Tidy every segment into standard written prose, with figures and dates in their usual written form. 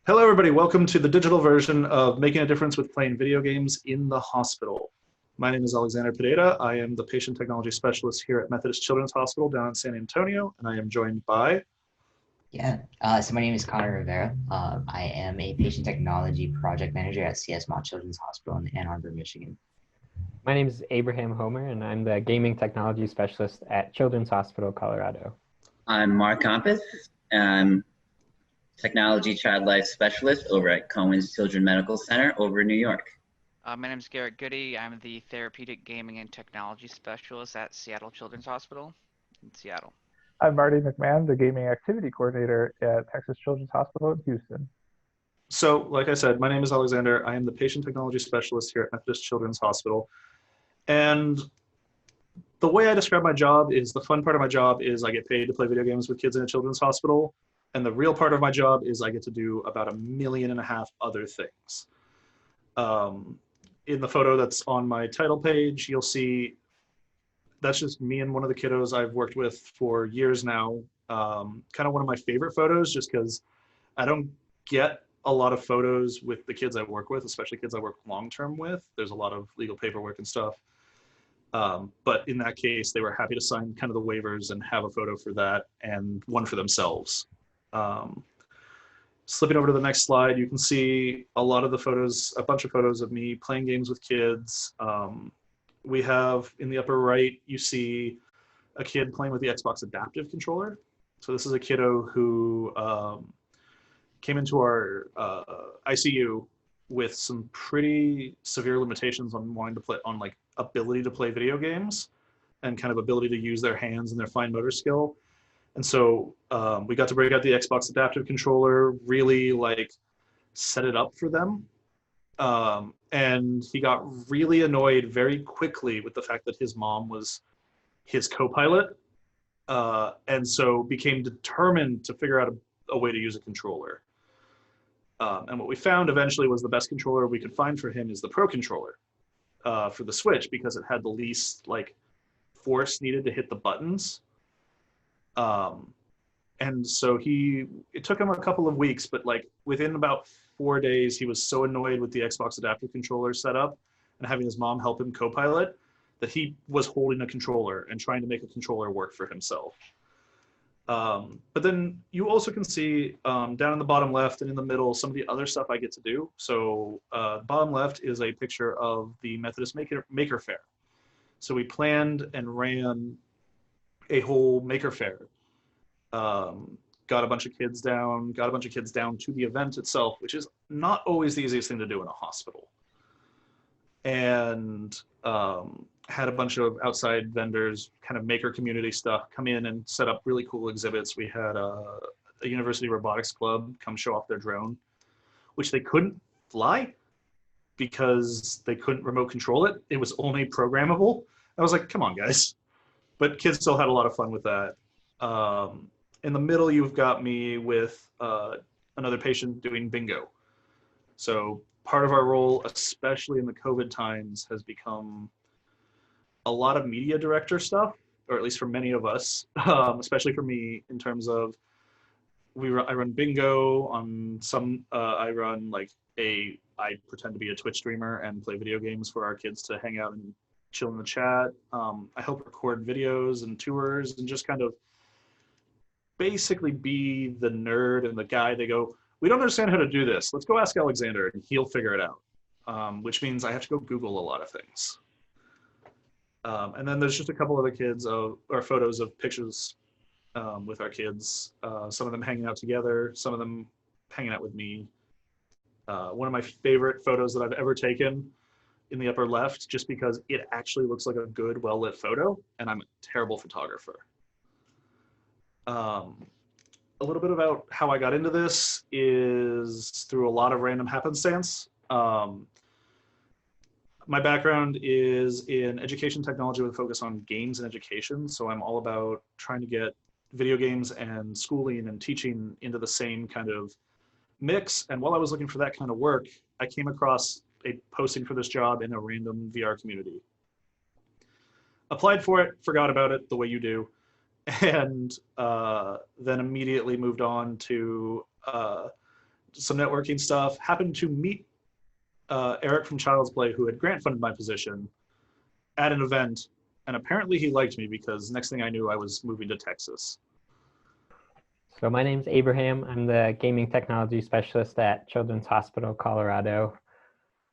Hello, everybody. Welcome to the digital version of Making a Difference with Playing Video Games in the Hospital. My name is Alexander Pereira. I am the Patient Technology Specialist here at Methodist Children's Hospital down in San Antonio, and I am joined by... So my name is Connor Rivera. I am a Patient Technology Project Manager at CS Mott Children's Hospital in Ann Arbor, Michigan. My name is Abraham Homer, and I'm the Gaming Technology Specialist at Children's Hospital, Colorado. I'm Mark Compass. I'm Technology Child Life Specialist over at Cohen's Children's Medical Center over in New York. My name is Garrett Goody. I'm the Therapeutic Gaming and Technology Specialist at Seattle Children's Hospital in Seattle. I'm Marty McMahon, the Gaming Activity Coordinator at Texas Children's Hospital in Houston. So, like I said, my name is Alexander. I am the Patient Technology Specialist here at Methodist Children's Hospital. And the way I describe my job is, the fun part of my job is I get paid to play video games with kids in a children's hospital. And the real part of my job is I get to do about 1.5 million other things. In the photo that's on my title page, you'll see that's just me and one of the kiddos I've worked with for years now. Kind of one of my favorite photos, just because I don't get a lot of photos with the kids I work with, especially kids I work long-term with. There's a lot of legal paperwork and stuff. But in that case, they were happy to sign kind of the waivers and have a photo for that and one for themselves. Slipping over to the next slide, you can see a lot of the photos, a bunch of photos of me playing games with kids. We have in the upper right, you see a kid playing with the Xbox Adaptive Controller. So this is a kiddo who came into our ICU with some pretty severe limitations on wanting to play, on like ability to play video games and kind of ability to use their hands and their fine motor skill. And so we got to break out the Xbox Adaptive Controller, really like set it up for them. And he got really annoyed very quickly with the fact that his mom was his co-pilot. And so became determined to figure out a way to use a controller. And what we found eventually was the best controller we could find for him is the Pro Controller for the Switch, because it had the least like force needed to hit the buttons. And so it took him a couple of weeks, but like within about 4 days, he was so annoyed with the Xbox Adaptive Controller setup and having his mom help him co-pilot that he was holding a controller and trying to make a controller work for himself. But then you also can see down in the bottom left and in the middle, some of the other stuff I get to do. So bottom left is a picture of the Methodist Maker Fair. So we planned and ran a whole Maker Fair. Got a bunch of kids down to the event itself, which is not always the easiest thing to do in a hospital. And had a bunch of outside vendors, kind of maker community stuff, come in and set up really cool exhibits. We had a university robotics club come show off their drone, which they couldn't fly because they couldn't remote control it. It was only programmable. I was like, come on, guys. But kids still had a lot of fun with that. In the middle, you've got me with another patient doing bingo. So part of our role, especially in the COVID times, has become a lot of media director stuff, or at least for many of us, especially for me, in terms of I run bingo on some, I pretend to be a Twitch streamer and play video games for our kids to hang out and chill in the chat. I help record videos and tours and just kind of basically be the nerd and the guy they go, we don't understand how to do this. Let's go ask Alexander and he'll figure it out, which means I have to go Google a lot of things. And then there's just a couple other kids or photos of pictures with our kids, some of them hanging out together, some of them hanging out with me. One of my favorite photos that I've ever taken in the upper left, just because it actually looks like a good, well-lit photo, and I'm a terrible photographer. A little bit about how I got into this is through a lot of random happenstance. My background is in education technology with a focus on games and education. So I'm all about trying to get video games and schooling and teaching into the same kind of mix. And while I was looking for that kind of work, I came across a posting for this job in a random VR community. Applied for it, forgot about it the way you do. And then immediately moved on to some networking stuff. Happened to meet Eric from Child's Play, who had grant funded my position, at an event, and apparently he liked me because next thing I knew, I was moving to Texas. So my name's Abraham. I'm the gaming technology specialist at Children's Hospital, Colorado.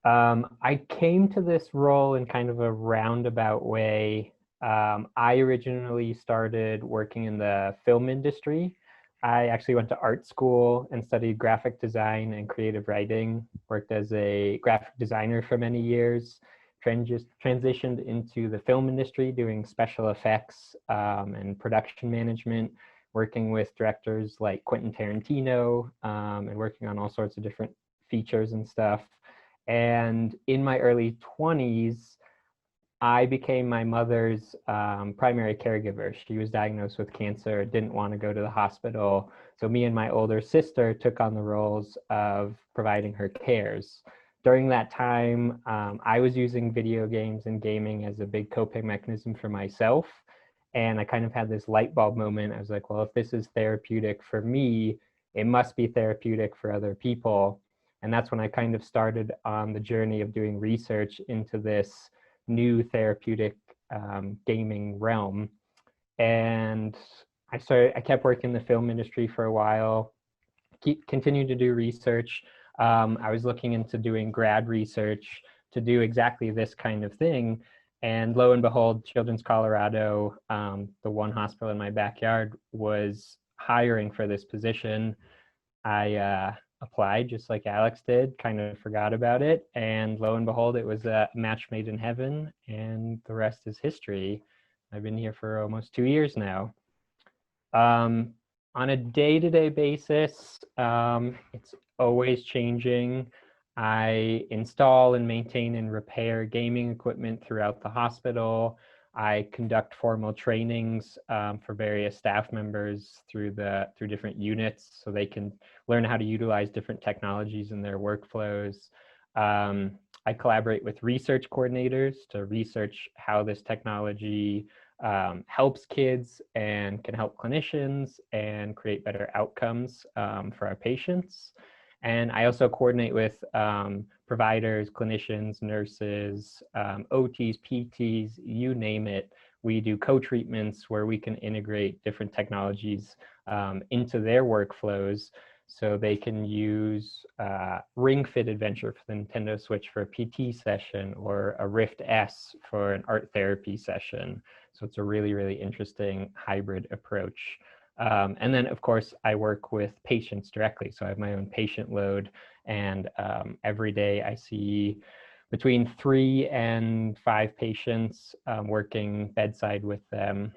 I came to this role in kind of a roundabout way. I originally started working in the film industry. I actually went to art school and studied graphic design and creative writing, worked as a graphic designer for many years, transitioned into the film industry doing special effects and production management, working with directors like Quentin Tarantino and working on all sorts of different features and stuff. And in my early 20s, I became my mother's primary caregiver. She was diagnosed with cancer, didn't want to go to the hospital. So me and my older sister took on the roles of providing her cares. During that time, I was using video games and gaming as a big coping mechanism for myself. And I kind of had this light bulb moment. I was like, well, if this is therapeutic for me, it must be therapeutic for other people. And that's when I kind of started on the journey of doing research into this new therapeutic gaming realm. And I kept working in the film industry for a while, continued to do research. I was looking into doing grad research to do exactly this kind of thing. And lo and behold, Children's Colorado, the one hospital in my backyard, was hiring for this position. I applied just like Alex did, kind of forgot about it. And lo and behold, it was a match made in heaven, and the rest is history. I've been here for almost 2 years now. On a day-to-day basis, it's always changing. I install and maintain and repair gaming equipment throughout the hospital. I conduct formal trainings for various staff members through different units so they can learn how to utilize different technologies in their workflows. I collaborate with research coordinators to research how this technology helps kids and can help clinicians and create better outcomes for our patients. And I also coordinate with providers, clinicians, nurses, OTs, PTs, you name it. We do co-treatments where we can integrate different technologies into their workflows so they can use Ring Fit Adventure for the Nintendo Switch for a PT session or a Rift S for an art therapy session. So it's a really, really interesting hybrid approach. And then, of course, I work with patients directly. So I have my own patient load, and every day I see between 3 and 5 patients working bedside with them.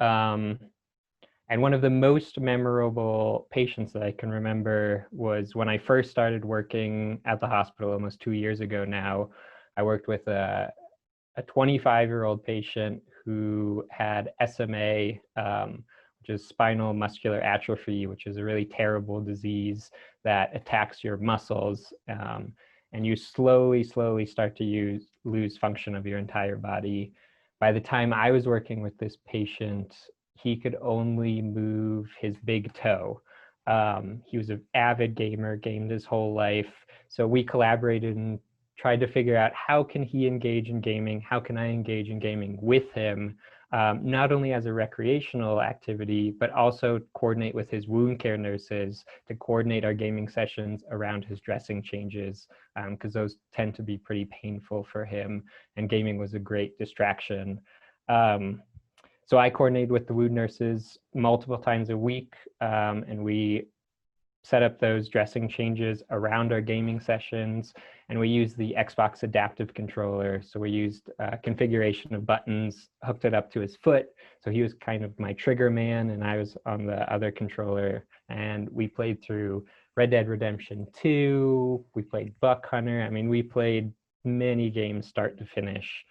And one of the most memorable patients that I can remember was when I first started working at the hospital almost 2 years ago now. I worked with a 25-year-old patient who had SMA, which is spinal muscular atrophy, which is a really terrible disease that attacks your muscles. And you slowly start to lose function of your entire body. By the time I was working with this patient, he could only move his big toe. He was an avid gamer, gamed his whole life. So we collaborated and tried to figure out how can he engage in gaming, how can I engage in gaming with him, not only as a recreational activity, but also coordinate with his wound care nurses to coordinate our gaming sessions around his dressing changes, because those tend to be pretty painful for him, and gaming was a great distraction. So I coordinated with the wound nurses multiple times a week, and we set up those dressing changes around our gaming sessions, and we used the Xbox adaptive controller. So we used configuration of buttons, hooked it up to his foot. So he was kind of my trigger man, and I was on the other controller. And we played through Red Dead Redemption 2. We played Buck Hunter. I mean, we played many games start to finish.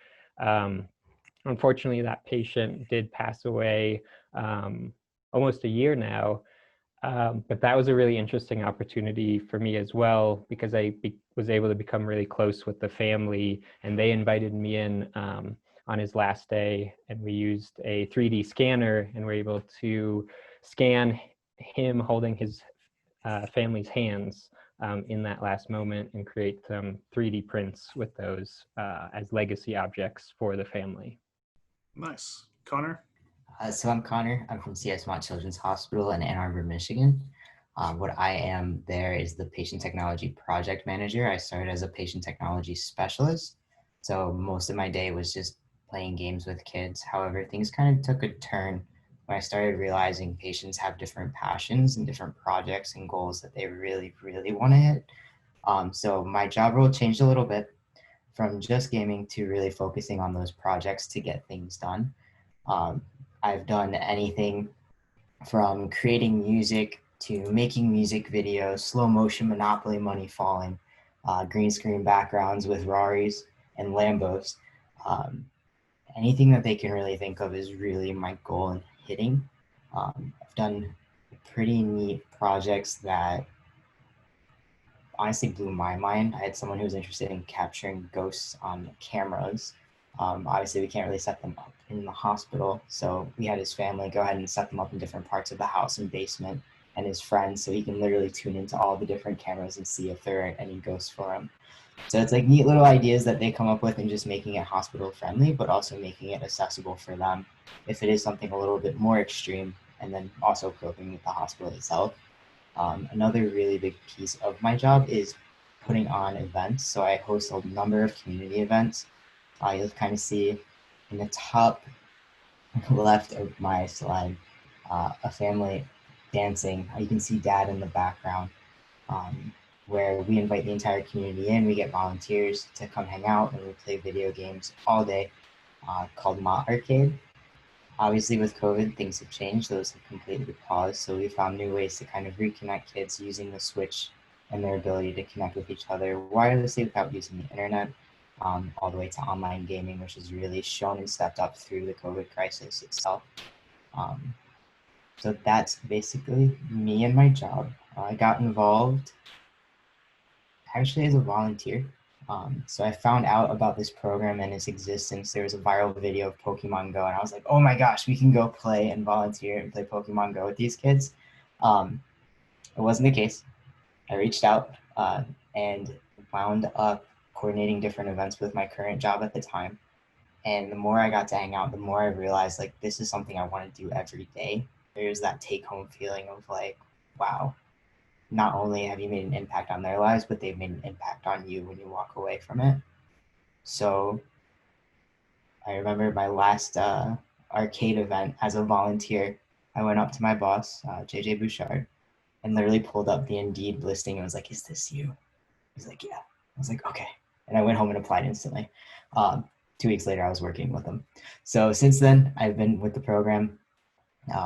Unfortunately, that patient did pass away almost a year now. But that was a really interesting opportunity for me as well, because I was able to become really close with the family, and they invited me in on his last day, and we used a 3D scanner and were able to scan him holding his families' hands in that last moment and create some 3D prints with those as legacy objects for the family. Nice. Connor? So I'm Connor. I'm from CS Mott Children's Hospital in Ann Arbor, Michigan. What I am there is the patient technology project manager. I started as a patient technology specialist. So most of my day was just playing games with kids. However, things kind of took a turn when I started realizing patients have different passions and different projects and goals that they really, really want to hit. So my job role changed a little bit from just gaming to really focusing on those projects to get things done. I've done anything from creating music to making music videos, slow motion Monopoly money falling, green screen backgrounds with Raris and Lambos. Anything that they can really think of is really my goal in hitting. I've done pretty neat projects that honestly blew my mind. I had someone who was interested in capturing ghosts on cameras. Obviously, we can't really set them up in the hospital, so we had his family go ahead and set them up in different parts of the house and basement, and his friends, so he can literally tune into all the different cameras and see if there are any ghosts for him. So it's like neat little ideas that they come up with and just making it hospital friendly, but also making it accessible for them if it is something a little bit more extreme, and then also coping with the hospital itself. Another really big piece of my job is putting on events. So I host a number of community events. You'll kind of see in the top left of my slide, a family dancing. You can see dad in the background, where we invite the entire community in. We get volunteers to come hang out and we play video games all day, called Mott Arcade. Obviously, with COVID, things have changed. Those have completely paused. So we found new ways to kind of reconnect kids using the Switch and their ability to connect with each other wirelessly without using the internet, all the way to online gaming, which has really shown and stepped up through the COVID crisis itself. So that's basically me and my job. I got involved actually as a volunteer. So I found out about this program and its existence. There was a viral video of Pokemon Go, and I was like, oh my gosh, we can go play and volunteer and play Pokemon Go with these kids. It wasn't the case. I reached out and wound up coordinating different events with my current job at the time. And the more I got to hang out, the more I realized like this is something I want to do every day. There's that take home feeling of like, wow, not only have you made an impact on their lives, but they've made an impact on you when you walk away from it. So I remember my last arcade event as a volunteer. I went up to my boss, JJ Bouchard, and literally pulled up the Indeed listing and was like, is this you? He's like, yeah. I was like, okay. And I went home and applied instantly. 2 weeks later, I was working with them. So since then, I've been with the program.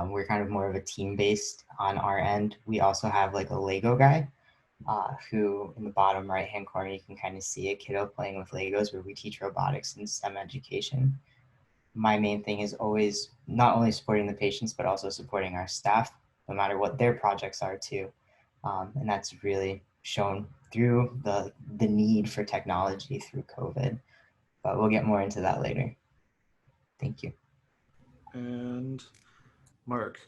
We're kind of more of a team based on our end. We also have like a Lego guy who in the bottom right hand corner, you can kind of see a kiddo playing with Legos where we teach robotics and STEM education. My main thing is always not only supporting the patients, but also supporting our staff, no matter what their projects are too. And that's really shown through the need for technology through COVID, but we'll get more into that later. Thank you. And Mark.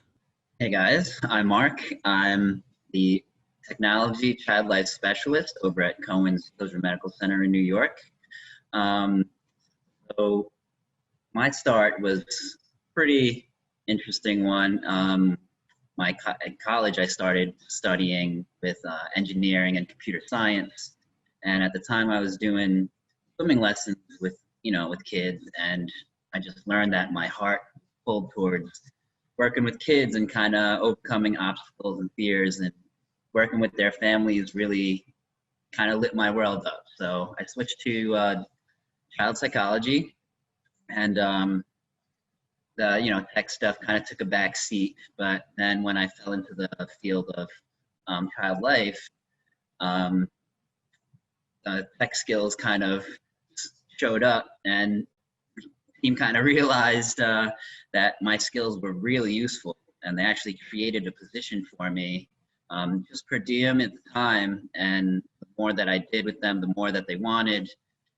Hey guys, I'm Mark. I'm the Technology Child Life Specialist over at Cohen's Children's Medical Center in New York. So my start was a pretty interesting one. At college, I started studying with engineering and computer science, and at the time, I was doing swimming lessons with kids, and I just learned that my heart pulled towards working with kids and kind of overcoming obstacles and fears, and working with their families really kind of lit my world up. So I switched to child psychology, and the tech stuff kind of took a back seat. But then when I fell into the field of child life, tech skills kind of showed up, and the team kind of realized that my skills were really useful, and they actually created a position for me just per diem at the time. And the more that I did with them, the more that they wanted.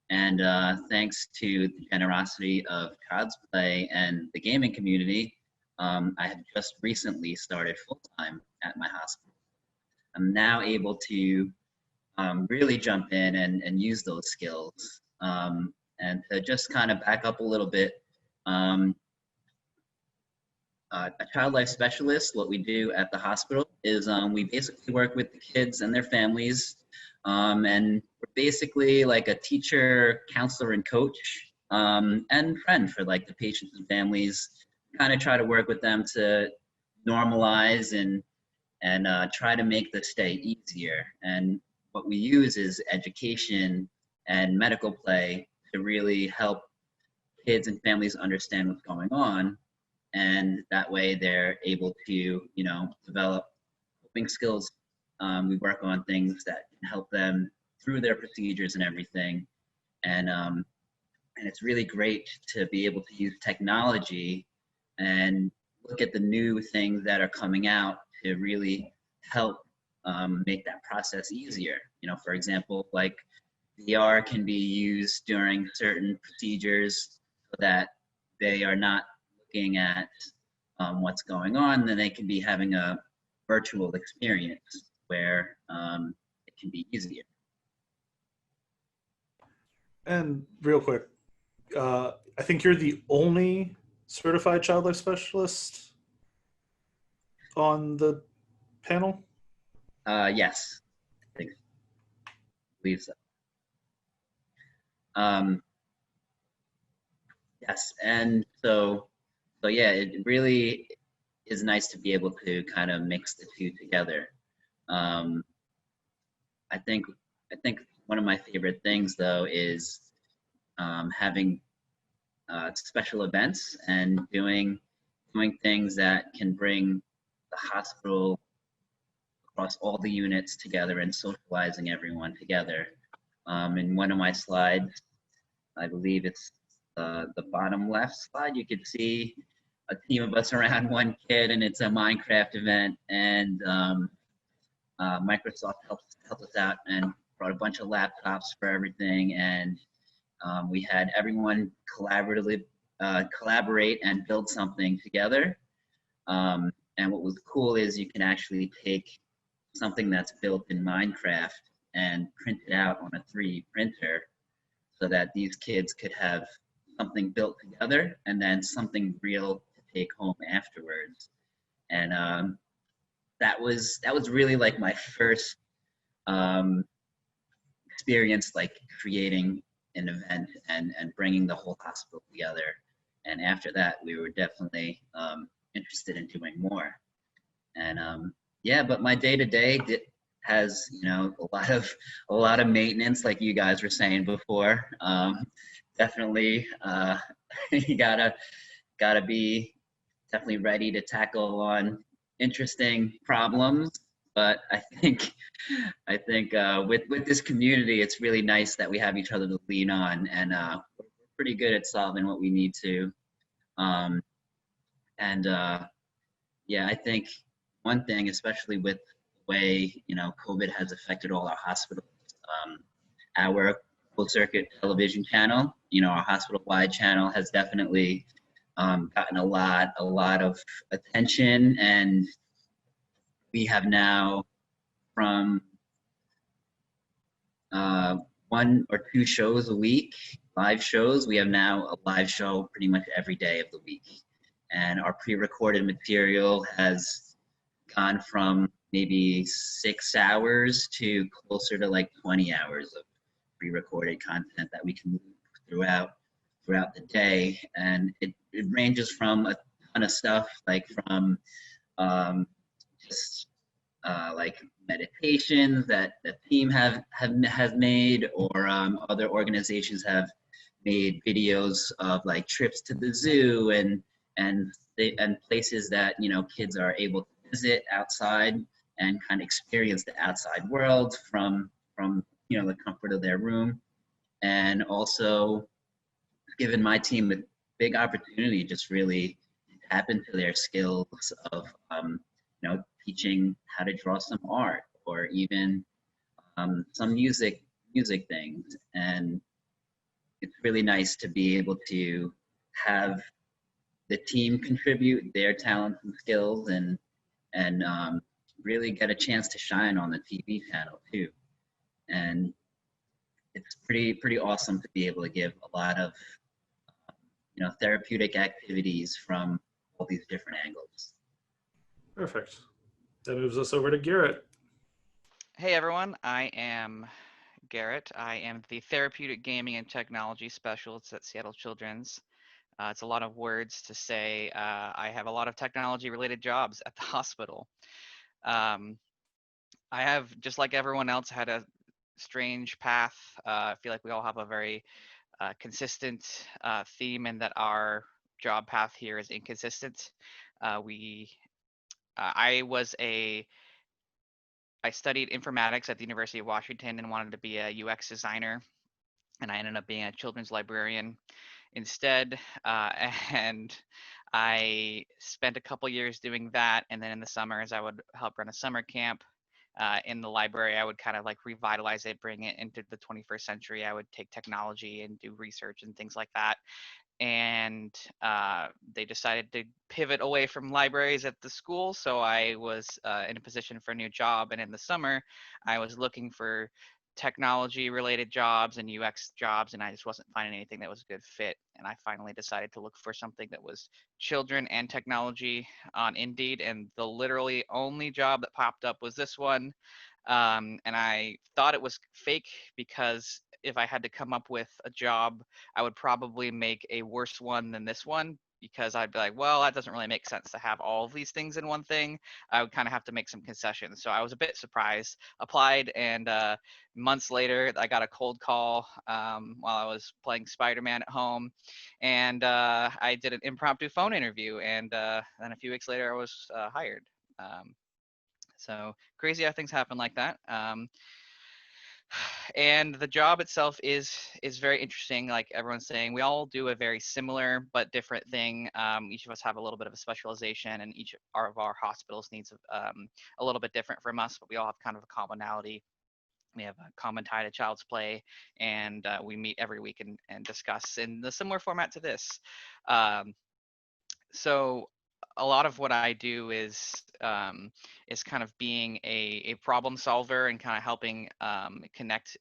And thanks to the generosity of Child's Play and the gaming community, I have just recently started full-time at my hospital. I'm now able to really jump in and use those skills. And to just kind of back up a little bit, a child life specialist, what we do at the hospital is we basically work with the kids and their families. And we're basically like a teacher, counselor, and coach, and friend for like the patients and families. Kind of try to work with them to normalize and try to make the stay easier. And what we use is education and medical play to really help kids and families understand what's going on. And that way they're able to, you know, develop coping skills. We work on things that can help them through their procedures and everything. And it's really great to be able to use technology and look at the new things that are coming out to really help make that process easier. You know, for example, like VR can be used during certain procedures so that they are not looking at what's going on, then they can be having a virtual experience where it can be easier. And real quick, I think you're the only certified child life specialist on the panel. Yes, I believe so. Yes, and so yeah, it really is nice to be able to kind of mix the two together. I think one of my favorite things though is having special events and doing things that can bring the hospital across all the units together and socializing everyone together. In one of my slides, I believe it's the bottom left slide, you could see a team of us around one kid, and it's a Minecraft event, and Microsoft helped us out and brought a bunch of laptops for everything, and we had everyone collaborate and build something together. And what was cool is you can actually take something that's built in Minecraft and print it out on a 3D printer so that these kids could have something built together and then something real to take home afterwards. And that was really like my first experience, like creating an event and bringing the whole hospital together. And after that, we were definitely interested in doing more. And yeah, but my day-to-day has, you know, a lot of maintenance, like you guys were saying before. Definitely, you gotta be definitely ready to tackle on interesting problems. But I think with this community, it's really nice that we have each other to lean on, and we're pretty good at solving what we need to. Yeah, I think one thing, especially with the way, you know, COVID has affected all our hospitals, our closed circuit television channel, you know, our hospital-wide channel has definitely gotten a lot of attention, and we have now from 1 or 2 shows a week, live shows. We have now a live show pretty much every day of the week. And our pre-recorded material has gone from maybe 6 hours to closer to like 20 hours of pre-recorded content that we can move throughout the day. And it ranges from a ton of stuff, like from just like meditations that the team has made, or other organizations have made videos of like trips to the zoo and places that, you know, kids are able to visit outside and kind of experience the outside world from you know, the comfort of their room. And also given my team a big opportunity just really tap into their skills of you know, teaching how to draw some art, or even some music things. And it's really nice to be able to have the team contribute their talents and skills and really get a chance to shine on the TV panel too. And it's pretty awesome to be able to give a lot of therapeutic activities from all these different angles. Perfect. That moves us over to Garrett. Hey everyone, I am Garrett. I am the Therapeutic Gaming and Technology Specialist at Seattle Children's. It's a lot of words to say. I have a lot of technology related jobs at the hospital. I have, just like everyone else, had a strange path. I feel like we all have a very consistent theme, and that our job path here is inconsistent. I studied informatics at the University of Washington and wanted to be a UX designer, and I ended up being a children's librarian instead. And I spent a couple years doing that, and then in the summers I would help run a summer camp in the library. I would kind of like revitalize it, bring it into the 21st century. I would take technology and do research and things like that. And they decided to pivot away from libraries at the school. So I was in a position for a new job. And in the summer, I was looking for technology related jobs and UX jobs, and I just wasn't finding anything that was a good fit. And I finally decided to look for something that was children and technology on Indeed. And the literally only job that popped up was this one. And I thought it was fake because if I had to come up with a job, I would probably make a worse one than this one, because I'd be like, well, that doesn't really make sense to have all of these things in one thing. I would kind of have to make some concessions. So I was a bit surprised, applied, and months later, I got a cold call while I was playing Spider-Man at home. And I did an impromptu phone interview. And then a few weeks later, I was hired. So crazy how things happen like that. And the job itself is very interesting. Like everyone's saying, we all do a very similar but different thing. Each of us have a little bit of a specialization, and each of our hospitals needs a little bit different from us, but we all have kind of a commonality. We have a common tie to Child's Play, and we meet every week and discuss in the similar format to this. So a lot of what I do is kind of being a problem solver and kind of helping connect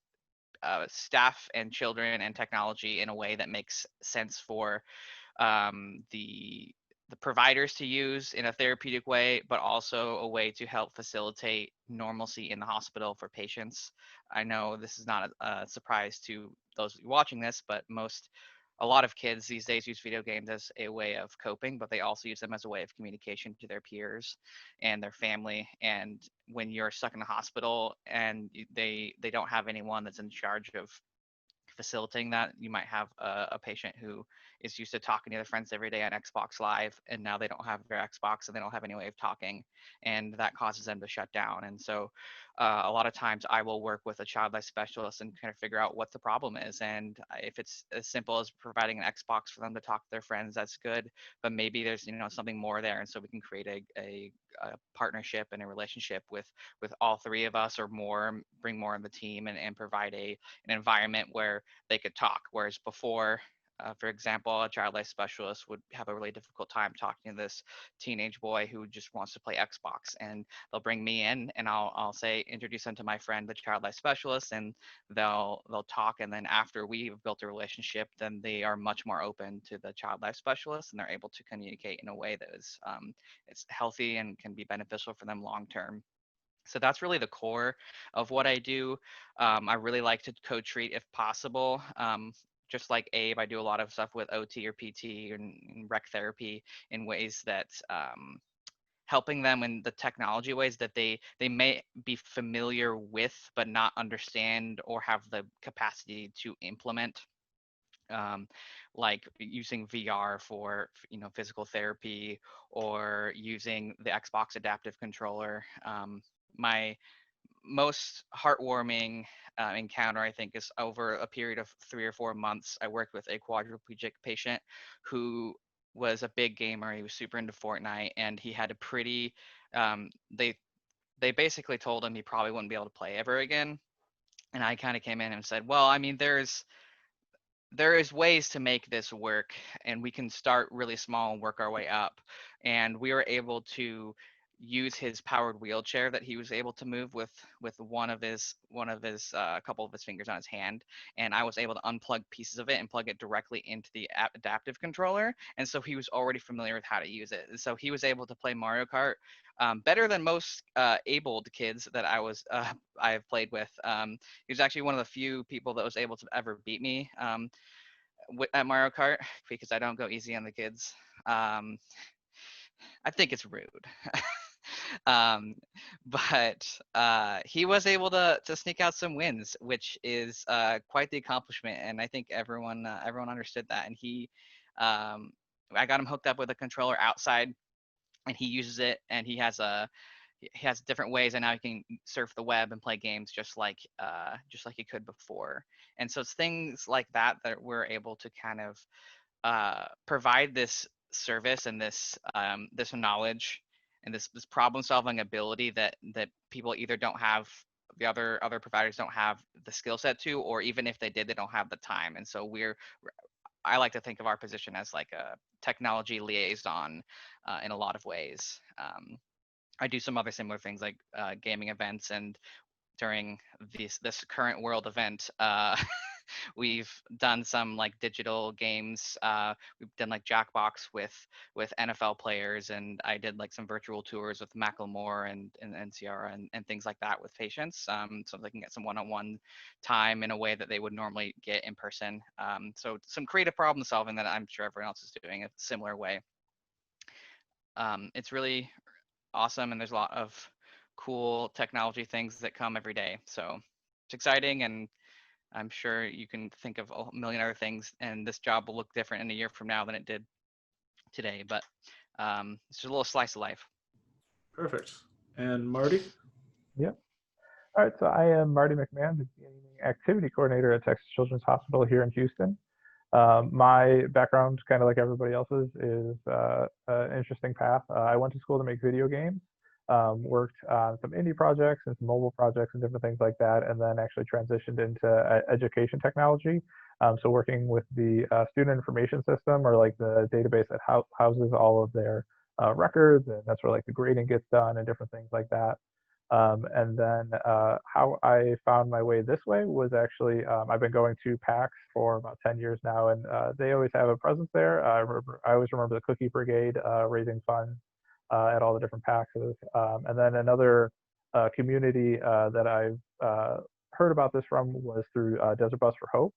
staff and children and technology in a way that makes sense for the providers to use in a therapeutic way, but also a way to help facilitate normalcy in the hospital for patients. I know this is not a surprise to those watching this, but a lot of kids these days use video games as a way of coping, but they also use them as a way of communication to their peers and their family. And when you're stuck in the hospital and they don't have anyone that's in charge of facilitating that, you might have a patient who is used to talking to their friends every day on Xbox Live, and now they don't have their Xbox and they don't have any way of talking, and that causes them to shut down. And so a lot of times I will work with a child life specialist and kind of figure out what the problem is. And if it's as simple as providing an Xbox for them to talk to their friends, that's good, but maybe there's something more there. And so we can create a partnership and a relationship with all three of us or more, bring more in the team, and provide an environment where they could talk. Whereas before, for example, a child life specialist would have a really difficult time talking to this teenage boy who just wants to play Xbox, and they'll bring me in and I'll say, introduce them to my friend, the child life specialist, and they'll talk. And then after we've built a relationship, then they are much more open to the child life specialist, and they're able to communicate in a way that is it's healthy and can be beneficial for them long term. So that's really the core of what I do. I really like to co-treat if possible. Just like Abe, I do a lot of stuff with OT or PT and rec therapy in ways that helping them in the technology ways that they may be familiar with but not understand or have the capacity to implement. Like using VR for physical therapy, or using the Xbox adaptive controller. My most heartwarming encounter, I think, is over a period of 3 or 4 months. I worked with a quadriplegic patient who was a big gamer. He was super into Fortnite, and he had a pretty they basically told him he probably wouldn't be able to play ever again. And I kind of came in and said, well, I mean, there is ways to make this work, and we can start really small and work our way up. And we were able to use his powered wheelchair that he was able to move with one of his a couple of his fingers on his hand, and I was able to unplug pieces of it and plug it directly into the adaptive controller, and so he was already familiar with how to use it, and so he was able to play Mario Kart better than most abled kids that I have played with. He was actually one of the few people that was able to ever beat me at Mario Kart because I don't go easy on the kids. I think it's rude. um, but he was able to sneak out some wins, which is quite the accomplishment, and I think everyone understood that. And I got him hooked up with a controller outside, and he uses it, and he has different ways, and now he can surf the web and play games just like he could before. And so it's things like that that we're able to kind of provide this service and this knowledge and this problem solving ability that people either don't have, the other providers don't have the skill set to, or even if they did, they don't have the time. And so I like to think of our position as like a technology liaison in a lot of ways. I do some other similar things like gaming events, and during this current world event, we've done some like digital games. We've done like Jackbox with NFL players, and I did like some virtual tours with Macklemore and Ciara and things like that with patients, so they can get some one-on-one time in a way that they would normally get in person. So some creative problem solving that I'm sure everyone else is doing a similar way. It's really awesome, and there's a lot of cool technology things that come every day. So it's exciting, and I'm sure you can think of a million other things, and this job will look different in a year from now than it did today. But it's just a little slice of life. Perfect. And Marty? Yep. All right, so I am Marty McMahon, the Gaming Activity Coordinator at Texas Children's Hospital here in Houston. My background, kind of like everybody else's, is an interesting path. I went to school to make video games, worked on some indie projects and some mobile projects and different things like that, and then actually transitioned into education technology. So working with the student information system, or like the database that houses all of their records, and that's where like the grading gets done and different things like that. And then how I found my way this way was actually, I've been going to PAX for about 10 years now, and they always have a presence there. I always remember the Cookie Brigade raising funds at all the different PAXs. And then another community that I've heard about this from was through Desert Bus for Hope,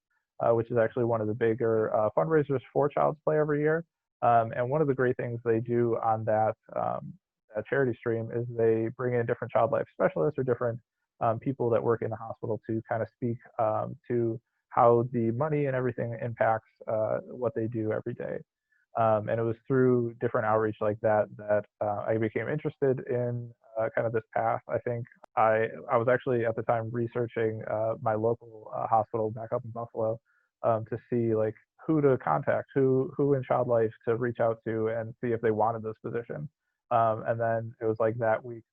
which is actually one of the bigger fundraisers for Child's Play every year. And one of the great things they do on that charity stream is they bring in different child life specialists or different people that work in the hospital to kind of speak to how the money and everything impacts what they do every day. And it was through different outreach like that that I became interested in kind of this path. I think I was actually at the time researching my local hospital back up in Buffalo to see like who to contact, who in child life to reach out to and see if they wanted this position. And then it was like that week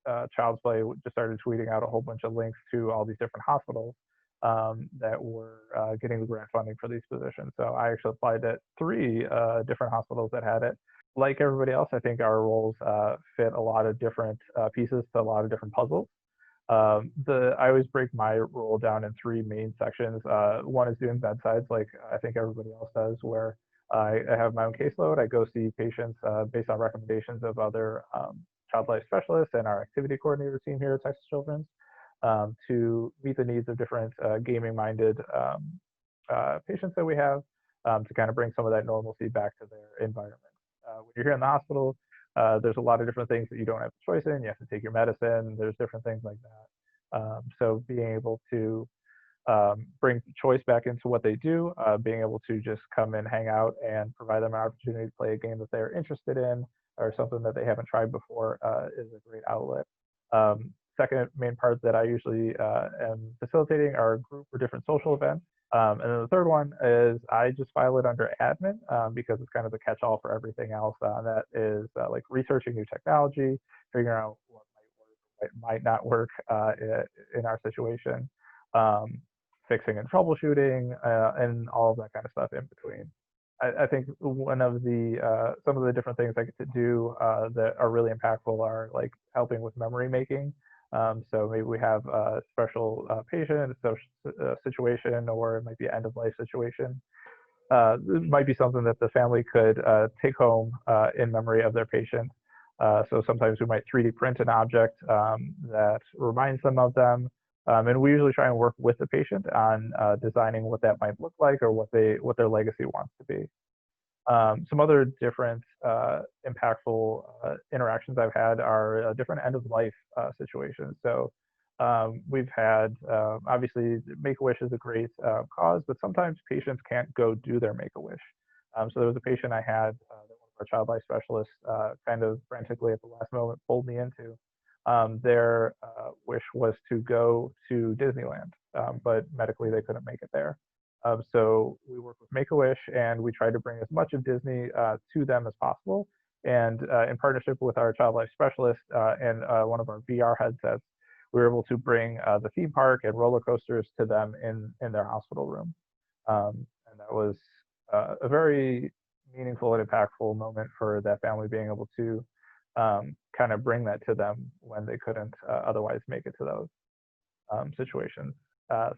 that Child's Play just started tweeting out a whole bunch of links to all these different hospitals that were getting the grant funding for these positions. So I actually applied at 3 different hospitals that had it. Like everybody else, I think our roles fit a lot of different pieces to a lot of different puzzles. I always break my role down in 3 main sections. One is doing bedsides, like I think everybody else does, where I have my own caseload. I go see patients based on recommendations of other child life specialists and our activity coordinator team here at Texas Children's to meet the needs of different gaming-minded patients that we have to kind of bring some of that normalcy back to their environment. When you're here in the hospital, there's a lot of different things that you don't have a choice in. You have to take your medicine. There's different things like that. So being able to bring choice back into what they do, being able to just come and hang out and provide them an opportunity to play a game that they're interested in or something that they haven't tried before is a great outlet. Second main part that I usually am facilitating are group or different social events. And then the third one is I just file it under admin because it's kind of the catch-all for everything else. That is like researching new technology, figuring out what might work, what might not work in our situation, fixing and troubleshooting, and all of that kind of stuff in between. I think one of the some of the different things I get to do that are really impactful are like helping with memory making. So maybe we have a special patient, situation, or it might be an end of life situation. It might be something that the family could take home in memory of their patient. So sometimes we might 3D print an object that reminds them of them. And we usually try and work with the patient on designing what that might look like or what their legacy wants to be. Some other different impactful interactions I've had are different end of life situations. So we've had, obviously, Make-A-Wish is a great cause, but sometimes patients can't go do their Make-A-Wish. So there was a patient I had that one of our child life specialists kind of frantically at the last moment pulled me into. Their wish was to go to Disneyland, but medically they couldn't make it there. So we work with Make-A-Wish, and we try to bring as much of Disney to them as possible. And in partnership with our child life specialist and one of our VR headsets, we were able to bring the theme park and roller coasters to them in their hospital room. And that was a very meaningful and impactful moment for that family, being able to kind of bring that to them when they couldn't otherwise make it to those situations.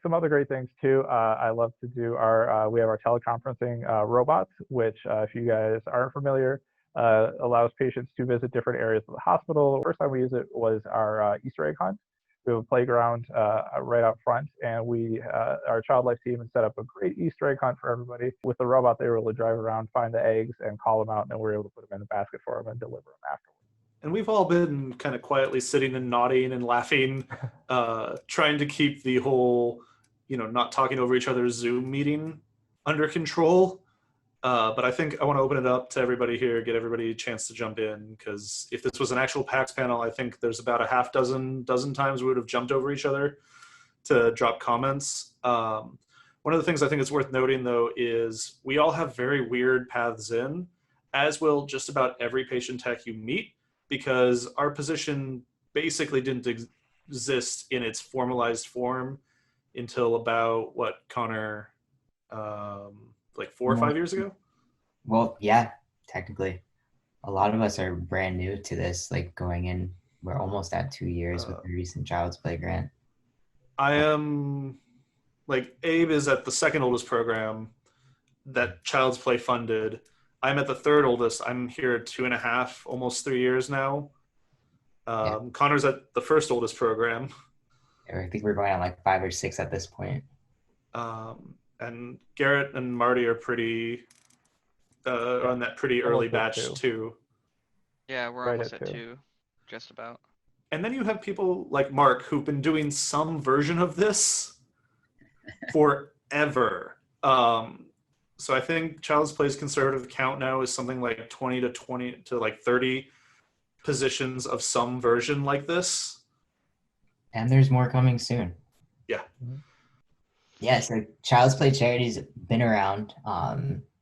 Some other great things too I love to do are we have our teleconferencing robots, which if you guys aren't familiar, allows patients to visit different areas of the hospital. The first time we used it was our Easter egg hunt. We have a playground right out front, and our child life team has set up a great Easter egg hunt for everybody. With the robot, they were able to drive around, find the eggs, and call them out, and then we were able to put them in the basket for them and deliver them afterwards. And we've all been kind of quietly sitting and nodding and laughing, trying to keep the whole, not talking over each other's Zoom meeting under control. But I think I want to open it up to everybody here, get everybody a chance to jump in, because if this was an actual PAX panel, I think there's about a half dozen times we would have jumped over each other to drop comments. One of the things I think is worth noting, though, is we all have very weird paths in, as will just about every patient tech you meet, because our position basically didn't exist in its formalized form until about, what, Connor, like 4 or 5 years ago? Well, yeah, technically. A lot of us are brand new to this, like going in, we're almost at 2 years with the recent Child's Play grant. I am, like, Abe is at the second oldest program that Child's Play funded. I'm at the third oldest. I'm here 2.5, almost 3 years now. Connor's at the first oldest program. I think we're going on like 5 or 6 at this point. And Garrett and Marty are pretty on that pretty early batch too. Yeah, we're Right almost at at 2. 2, just about. And then you have people like Mark who've been doing some version of this forever. So I think Child's Play's conservative count now is something like 20 to like 30 positions of some version like this. And there's more coming soon. Yeah. Yeah, so Child's Play Charity's been around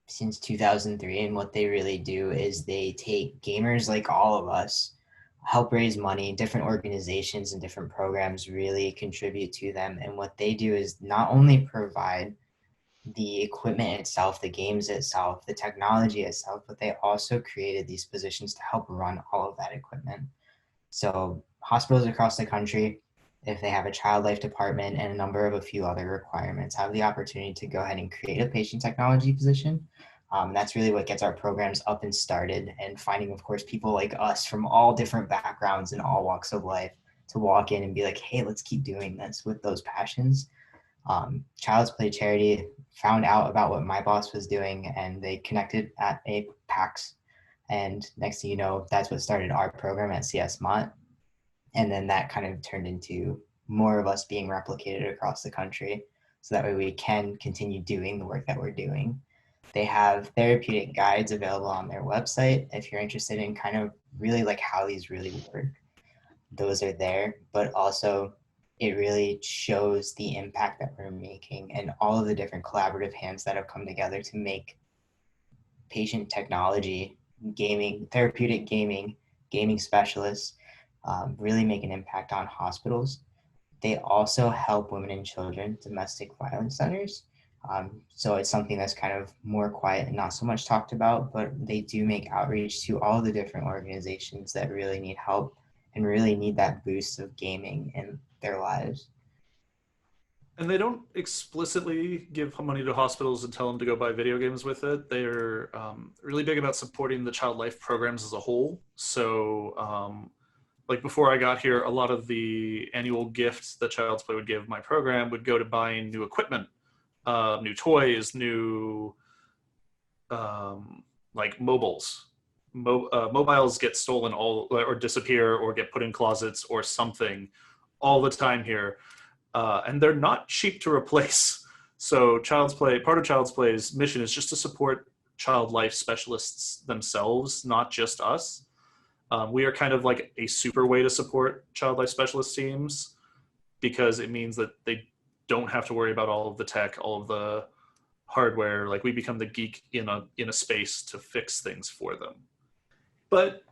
since 2003, and what they really do is they take gamers like all of us, help raise money. Different organizations and different programs really contribute to them, and what they do is not only provide the equipment itself, the games itself, the technology itself, but they also created these positions to help run all of that equipment. So hospitals across the country, if they have a child life department and a few other requirements, have the opportunity to go ahead and create a patient technology position. That's really what gets our programs up and started, and finding, of course, people like us from all different backgrounds and all walks of life to walk in and be like, hey, let's keep doing this with those passions. Child's Play Charity found out about what my boss was doing, and they connected at a PAX. And next thing you know, that's what started our program at CS Mott. And then that kind of turned into more of us being replicated across the country. So that way we can continue doing the work that we're doing. They have therapeutic guides available on their website if you're interested in kind of really like how these really work. Those are there, but also it really shows the impact that we're making and all of the different collaborative hands that have come together to make patient technology, gaming, therapeutic gaming specialists really make an impact on hospitals. They also help women and children domestic violence centers. So it's something that's kind of more quiet and not so much talked about, but they do make outreach to all the different organizations that really need help and really need that boost of gaming in their lives. And they don't explicitly give money to hospitals and tell them to go buy video games with it. They're really big about supporting the child life programs as a whole. So, like before I got here, a lot of the annual gifts that Child's Play would give my program would go to buying new equipment, new toys, new like mobiles. Mobiles get stolen all or disappear or get put in closets or something all the time here. And they're not cheap to replace. So Child's Play, part of Child's Play's mission is just to support child life specialists themselves, not just us. We are kind of like a super way to support child life specialist teams because it means that they don't have to worry about all of the tech, all of the hardware. Like we become the geek in a space to fix things for them. But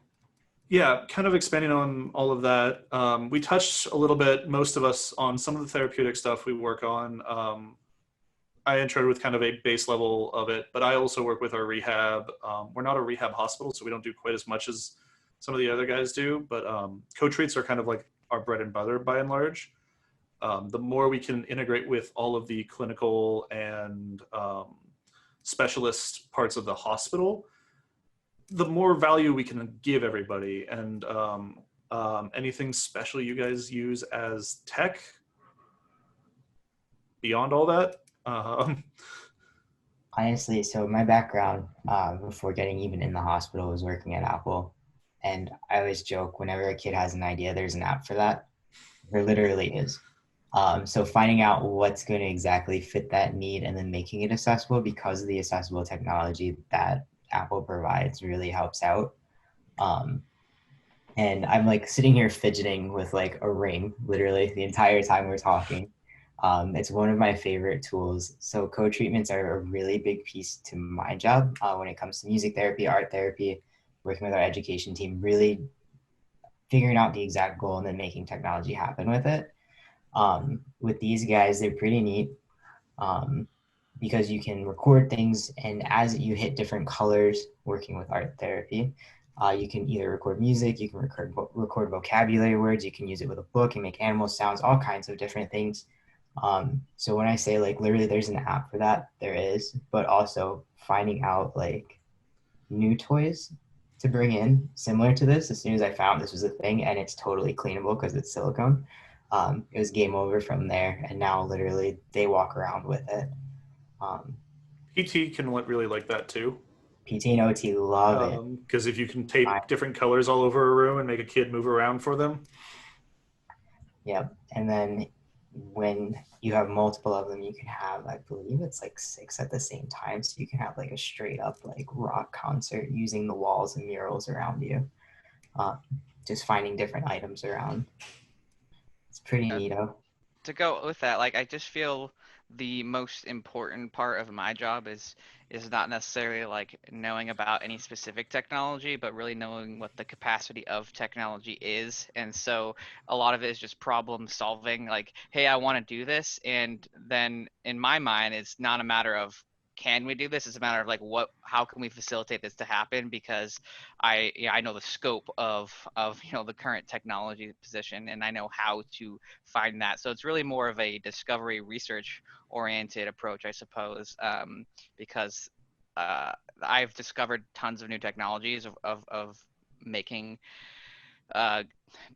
yeah, kind of expanding on all of that. We touched a little bit, most of us, on some of the therapeutic stuff we work on. I introed with kind of a base level of it, but I also work with our rehab. We're not a rehab hospital, so we don't do quite as much as some of the other guys do, but co-treats are kind of like our bread and butter by and large. The more we can integrate with all of the clinical and specialist parts of the hospital, the more value we can give everybody. And anything special you guys use as tech beyond all that? Honestly, so my background before getting even in the hospital was working at Apple. And I always joke whenever a kid has an idea, there's an app for that. There literally is. So finding out what's going to exactly fit that need and then making it accessible because of the accessible technology that Apple provides really helps out. And I'm like sitting here fidgeting with like a ring, literally the entire time we're talking. It's one of my favorite tools. So co-treatments are a really big piece to my job when it comes to music therapy, art therapy, working with our education team, really figuring out the exact goal and then making technology happen with it. With these guys, they're pretty neat because you can record things, and as you hit different colors working with art therapy, you can either record music, you can record vocabulary words, you can use it with a book and make animal sounds, all kinds of different things. So when I say like literally there's an app for that, there is, but also finding out like new toys to bring in similar to this. As soon as I found this was a thing and it's totally cleanable because it's silicone, it was game over from there. And now literally they walk around with it. PT can really like that too. PT and OT love it. Because if you can tape different colors all over a room and make a kid move around for them. Yep. And then when you have multiple of them, you can have, I believe it's like 6 at the same time. So you can have like a straight up like rock concert using the walls and murals around you. Just finding different items around. It's pretty neato. To go with that, like I just feel the most important part of my job is not necessarily like knowing about any specific technology, but really knowing what the capacity of technology is. And so a lot of it is just problem solving, like, hey, I want to do this, and then in my mind it's not a matter of can we do this, it's a matter of like how can we facilitate this to happen, because I know the scope of the current technology position, and I know how to find that. So it's really more of a discovery research oriented approach, I suppose, because I've discovered tons of new technologies of making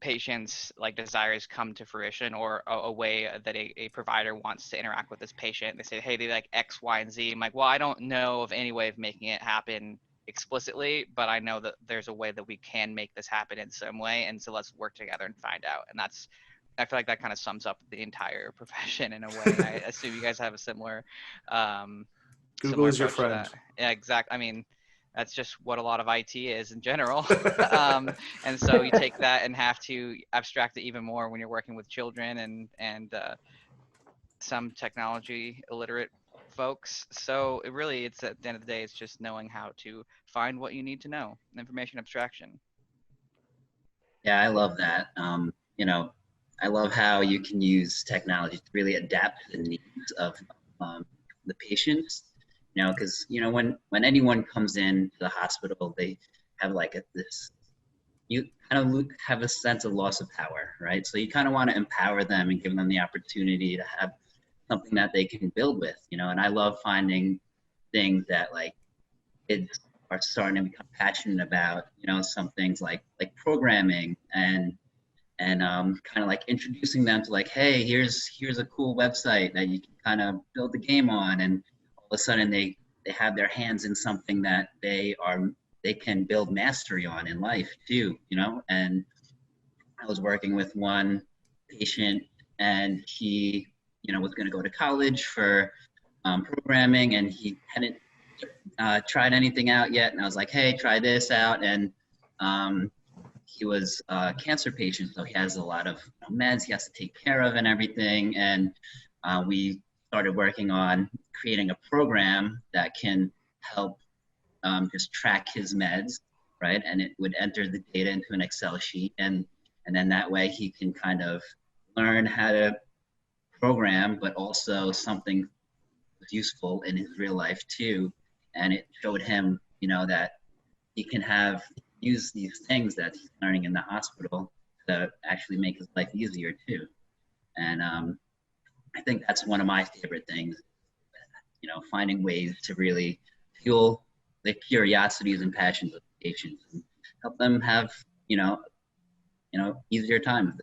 patients like desires come to fruition, or a way that a provider wants to interact with this patient. They say, hey, they like X, Y, and Z. I'm like, well, I don't know of any way of making it happen explicitly, but I know that there's a way that we can make this happen in some way, and so let's work together and find out. And I feel like that kind of sums up the entire profession in a way. And I assume you guys have a similar Google is your friend. Yeah, exactly. I mean, that's just what a lot of IT is in general. And so you take that and have to abstract it even more when you're working with children and some technology illiterate folks. So it's at the end of the day, it's just knowing how to find what you need to know, information abstraction. Yeah, I love that. I love how you can use technology to really adapt to the needs of the patients, you know, because, you know, when anyone comes in to the hospital, they have like this, you kind of have a sense of loss of power, right? So you kind of want to empower them and give them the opportunity to have something that they can build with, you know. And I love finding things that like kids are starting to become passionate about, you know, some things like programming and kind of like introducing them to like, hey, here's a cool website that you can kind of build the game on, and all of a sudden they have their hands in something that they can build mastery on in life too, you know. And I was working with one patient, and he, you know, was going to go to college for programming, and he hadn't tried anything out yet. And I was like, hey, try this out. And he was a cancer patient, so he has a lot of meds he has to take care of and everything. And we started working on creating a program that can help just track his meds, right? And it would enter the data into an Excel sheet, and then that way he can kind of learn how to program, but also something useful in his real life too. And it showed him, you know, that he can use these things that he's learning in the hospital to actually make his life easier too. And I think that's one of my favorite things, you know, finding ways to really fuel the curiosities and passions of patients and help them have, you know, easier time with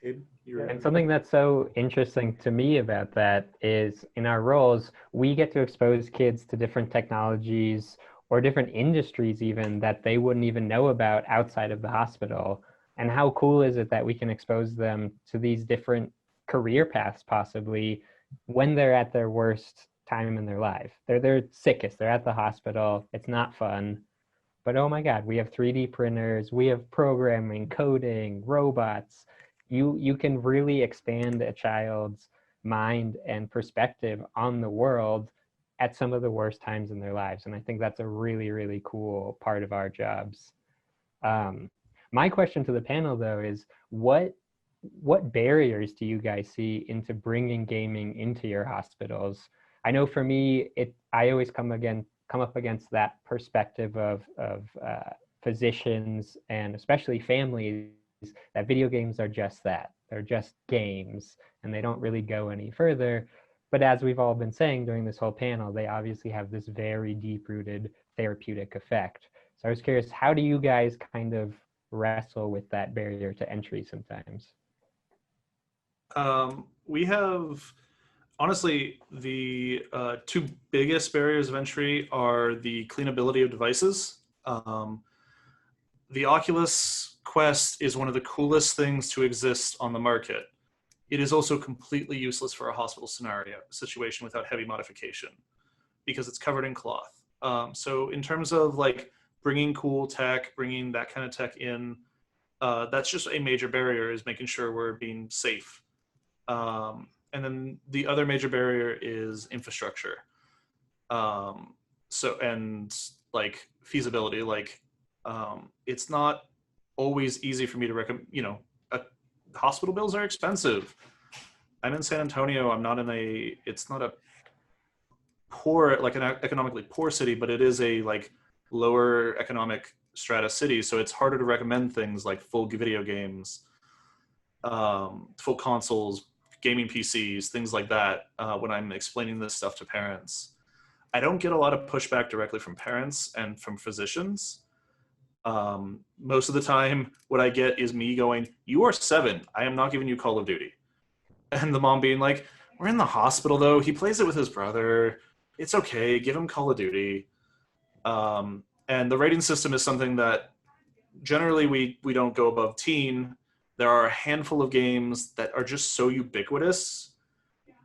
it. And something that's so interesting to me about that is in our roles, we get to expose kids to different technologies or different industries even that they wouldn't even know about outside of the hospital. And how cool is it that we can expose them to these different career paths possibly when they're at their worst time in their life. They're sickest, they're at the hospital, it's not fun. But oh my God, we have 3D printers, we have programming, coding, robots. You can really expand a child's mind and perspective on the world at some of the worst times in their lives. And I think that's a really, really cool part of our jobs. My question to the panel though is what barriers do you guys see into bringing gaming into your hospitals? I know for me, I always come up against that perspective of physicians and especially families that video games are just that. They're just games and they don't really go any further. But as we've all been saying during this whole panel, they obviously have this very deep-rooted therapeutic effect. So I was curious, how do you guys kind of wrestle with that barrier to entry sometimes? We have, honestly, the two biggest barriers of entry are the cleanability of devices. The Oculus Quest is one of the coolest things to exist on the market. It is also completely useless for a hospital situation without heavy modification because it's covered in cloth. So in terms of like bringing cool tech, bringing that kind of tech in, that's just a major barrier, is making sure we're being safe. And then the other major barrier is infrastructure. And like feasibility, like it's not always easy for me to recommend, you know, hospital bills are expensive. I'm in San Antonio. I'm not in it's not a poor, like an economically poor city, but it is a like lower economic strata city. So it's harder to recommend things like full video games, full consoles, gaming PCs, things like that when I'm explaining this stuff to parents. I don't get a lot of pushback directly from parents and from physicians. Most of the time, what I get is me going, "You are 7. I am not giving you Call of Duty." And the mom being like, "We're in the hospital though. He plays it with his brother. It's okay. Give him Call of Duty." And the rating system is something that generally we don't go above teen. There are a handful of games that are just so ubiquitous.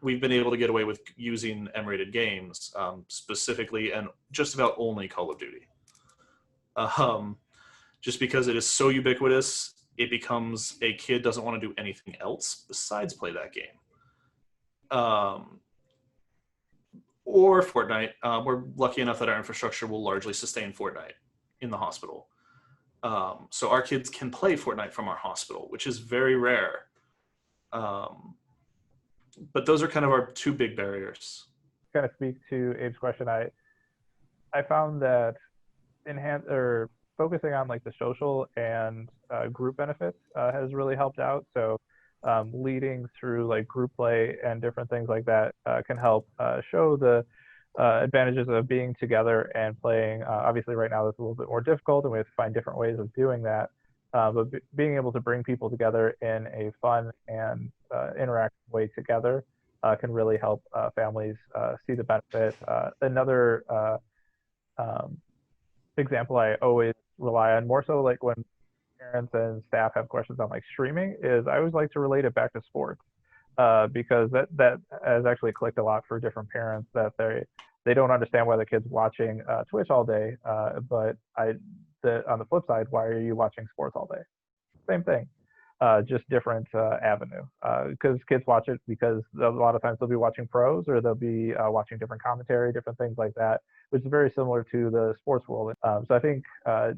We've been able to get away with using M-rated games, specifically and just about only Call of Duty. Just because it is so ubiquitous, it becomes a kid doesn't want to do anything else besides play that game. Or Fortnite. We're lucky enough that our infrastructure will largely sustain Fortnite in the hospital. So our kids can play Fortnite from our hospital, which is very rare. But those are kind of our two big barriers. Kind of speak to Abe's question. I found that focusing on like the social and group benefits has really helped out. So leading through like group play and different things like that can help show the advantages of being together and playing. Obviously, right now it's a little bit more difficult, and we have to find different ways of doing that. But being able to bring people together in a fun and interactive way together can really help families see the benefit. Another example I always rely on, more so like when parents and staff have questions on like streaming, is I always like to relate it back to sports because that has actually clicked a lot for different parents, that they don't understand why the kid's watching Twitch all day, but on the flip side, why are you watching sports all day? Same thing, just different avenue. Because kids watch it because a lot of times they'll be watching pros, or they'll be watching different commentary, different things like that, which is very similar to the sports world. So I think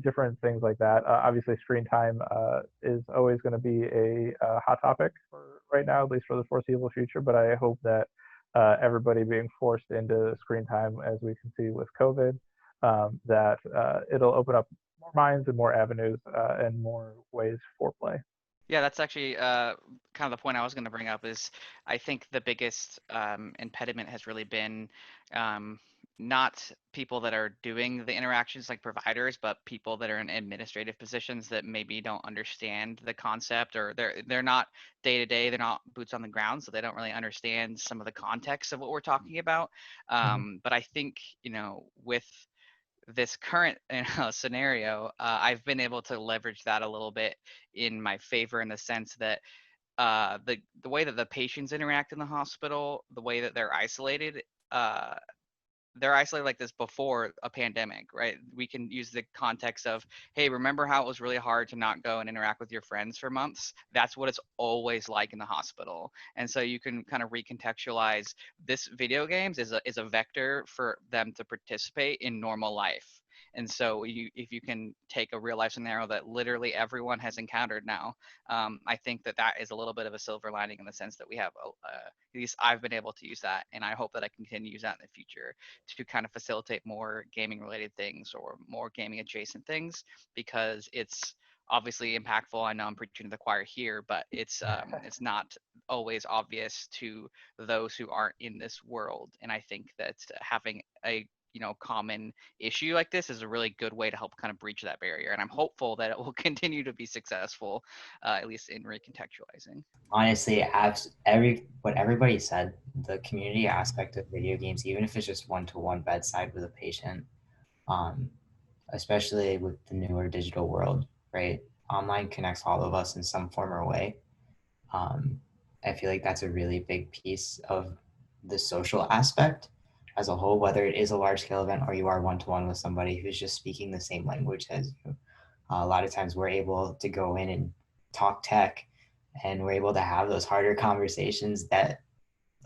different things like that. Obviously, screen time is always going to be a hot topic for right now, at least for the foreseeable future. But I hope that everybody being forced into screen time, as we can see with COVID, that it'll open up more minds and more avenues and more ways for play. Yeah, that's actually kind of the point I was going to bring up. Is I think the biggest impediment has really been not people that are doing the interactions like providers, but people that are in administrative positions that maybe don't understand the concept, or they're not day to day, they're not boots on the ground, so they don't really understand some of the context of what we're talking about. But I think, with this current scenario, I've been able to leverage that a little bit in my favor, in the sense that the way that the patients interact in the hospital, the way that they're isolated like this before a pandemic, right? We can use the context of, hey, remember how it was really hard to not go and interact with your friends for months? That's what it's always like in the hospital. And so you can kind of recontextualize this video games is a vector for them to participate in normal life. And so if you can take a real life scenario that literally everyone has encountered now, I think that is a little bit of a silver lining, in the sense that we have, at least I've been able to use that, and I hope that I can continue to use that in the future to kind of facilitate more gaming related things or more gaming adjacent things, because it's obviously impactful. I know I'm preaching to the choir here, but it's not always obvious to those who aren't in this world. And I think that having a common issue like this is a really good way to help kind of breach that barrier. And I'm hopeful that it will continue to be successful, at least in recontextualizing. Honestly, what everybody said, the community aspect of video games, even if it's just one-to-one bedside with a patient, especially with the newer digital world, right? Online connects all of us in some form or way. I feel like that's a really big piece of the social aspect as a whole, whether it is a large scale event or you are one-to-one with somebody who's just speaking the same language as you. A lot of times we're able to go in and talk tech, and we're able to have those harder conversations that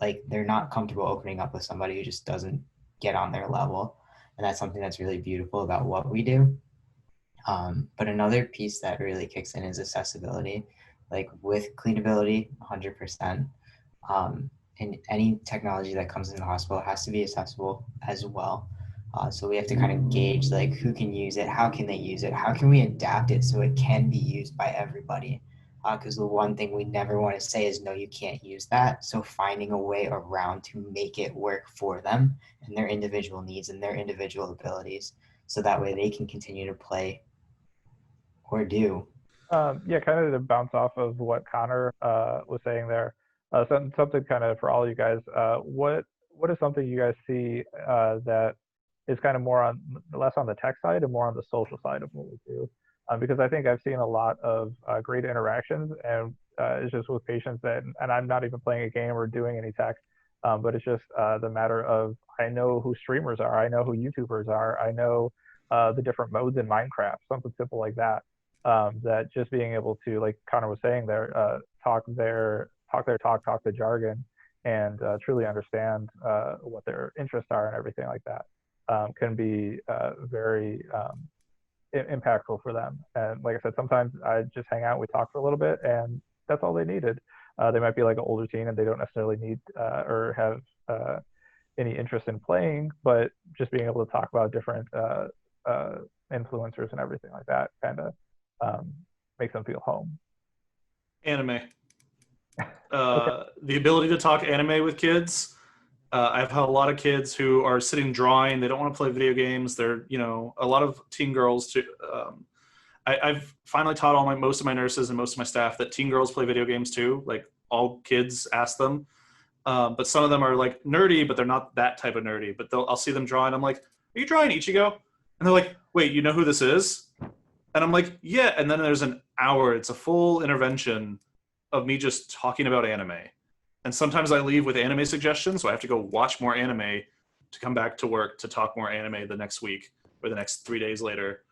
like they're not comfortable opening up with somebody who just doesn't get on their level. And that's something that's really beautiful about what we do. But another piece that really kicks in is accessibility, like with cleanability, 100%. And any technology that comes into the hospital has to be accessible as well. So we have to kind of gauge like who can use it, how can they use it, how can we adapt it so it can be used by everybody. Because the one thing we never want to say is, no, you can't use that. So finding a way around to make it work for them and their individual needs and their individual abilities, so that way they can continue to play or do. Yeah, kind of to bounce off of what Connor was saying there, something kind of for all you guys. What is something you guys see that is kind of less on the tech side and more on the social side of what we do? Because I think I've seen a lot of great interactions, and it's just with patients and I'm not even playing a game or doing any tech, but it's just the matter of, I know who streamers are, I know who YouTubers are, I know the different modes in Minecraft, something simple like that. That just being able to, like Connor was saying there, talk the jargon, and truly understand what their interests are and everything like that, can be very impactful for them. And like I said, sometimes I just hang out, we talk for a little bit, and that's all they needed. They might be like an older teen and they don't necessarily need or have any interest in playing, but just being able to talk about different influencers and everything like that kind of makes them feel home. Anime. Okay. The ability to talk anime with kids. I've had a lot of kids who are sitting drawing. They don't want to play video games. They're, a lot of teen girls too. I've finally taught most of my nurses and most of my staff that teen girls play video games too. Like all kids ask them. But some of them are like nerdy, but they're not that type of nerdy. But I'll see them draw and I'm like, are you drawing Ichigo? And they're like, wait, you know who this is? And I'm like, yeah. And then there's an hour. It's a full intervention of me just talking about anime. And sometimes I leave with anime suggestions, so I have to go watch more anime to come back to work to talk more anime the next week or the next 3 days later.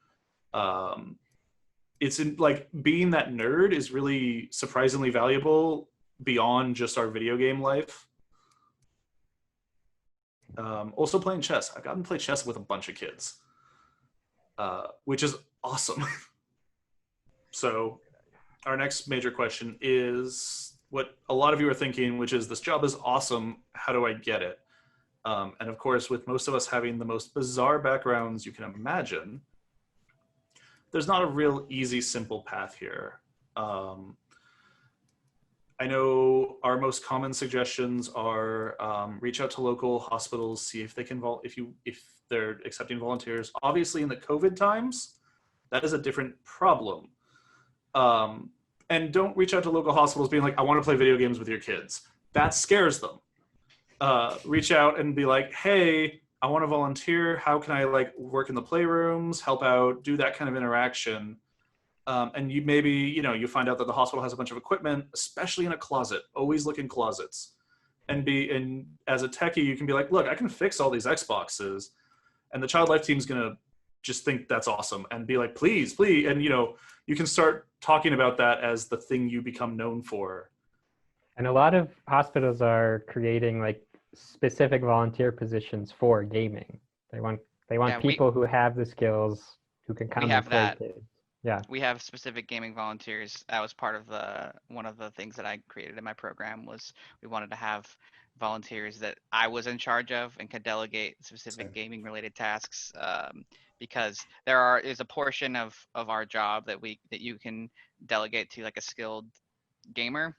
It's like being that nerd is really surprisingly valuable beyond just our video game life. Also playing chess. I've gotten to play chess with a bunch of kids, which is awesome. So our next major question is what a lot of you are thinking, which is, this job is awesome. How do I get it? And of course, with most of us having the most bizarre backgrounds you can imagine, there's not a real easy, simple path here. I know our most common suggestions are reach out to local hospitals, see if they can if they're accepting volunteers. Obviously, in the COVID times, that is a different problem. And don't reach out to local hospitals being like, I want to play video games with your kids. That scares them. Reach out and be like, hey, I want to volunteer. How can I work in the playrooms, help out, do that kind of interaction? And you maybe, you find out that the hospital has a bunch of equipment, especially in a closet. Always look in closets. And as a techie, you can be like, look, I can fix all these Xboxes. And the child life team's going to just think that's awesome and be like, please. And, you can start talking about that as the thing you become known for. And a lot of hospitals are creating specific volunteer positions for gaming. They want people who have the skills, who can come and play kids. Yeah. We have specific gaming volunteers. That was part of one of the things that I created in my program was we wanted to have volunteers that I was in charge of and could delegate specific gaming related tasks. Because is a portion of our job that you can delegate to a skilled gamer.